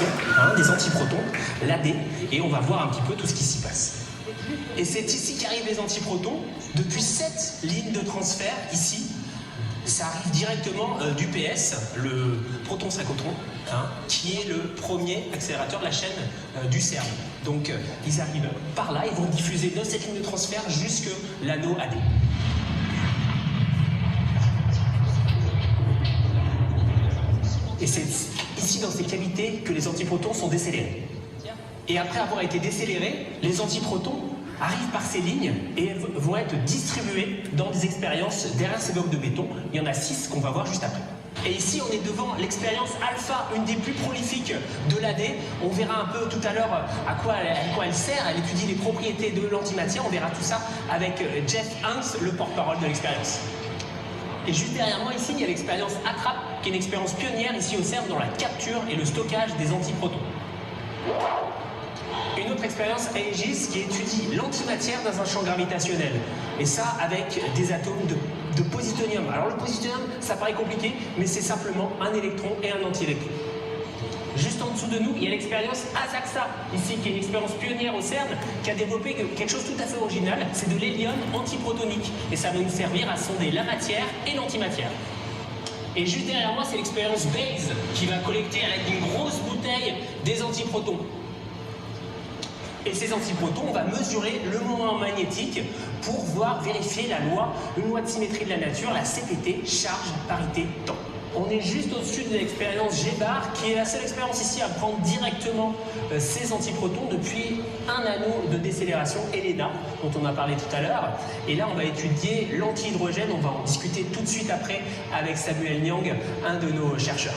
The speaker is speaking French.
décélération, des antiprotons, l'AD, et on va voir un petit peu tout ce qui s'y passe. Et c'est ici qu'arrivent les antiprotons. Depuis cette ligne de transfert, ici, ça arrive directement du PS, le proton-synchrotron, qui est le premier accélérateur de la chaîne du CERN. Donc ils arrivent par là, ils vont diffuser de cette ligne de transfert jusque l'anneau AD. Et c'est ici dans ces cavités que les antiprotons sont décélérés. Et après avoir été décélérés, les antiprotons arrivent par ces lignes et vont être distribués dans des expériences derrière ces blocs de béton. Il y en a 6 qu'on va voir juste après. Et ici, on est devant l'expérience alpha, une des plus prolifiques de l'AD. On verra un peu tout à l'heure à quoi elle sert. Elle étudie les propriétés de l'antimatière. On verra tout ça avec Jeff Hans, le porte-parole de l'expérience. Et juste derrière moi, ici, il y a l'expérience ATTRAP, qui est une expérience pionnière ici au CERN dans la capture et le stockage des antiprotons. Une autre expérience AEGIS qui étudie l'antimatière dans un champ gravitationnel. Et ça avec des atomes de positonium. Alors le positonium, ça paraît compliqué, mais c'est simplement un électron et un anti-électron. Juste en dessous de nous, il y a l'expérience ASAXA, ici, qui est une expérience pionnière au CERN, qui a développé quelque chose tout à fait original, c'est de l'hélium antiprotonique. Et ça va nous servir à sonder la matière et l'antimatière. Et juste derrière moi, c'est l'expérience BASE, qui va collecter avec une grosse bouteille des antiprotons. Et ces antiprotons, on va mesurer le moment magnétique pour vérifier une loi de symétrie de la nature, la CPT, charge, parité, temps. On est juste au-dessus de l'expérience GBAR, qui est la seule expérience ici à prendre directement ces antiprotons depuis un anneau de décélération, ELENA, dont on a parlé tout à l'heure. Et là, on va étudier l'antihydrogène. On va en discuter tout de suite après avec Samuel Niang, un de nos chercheurs.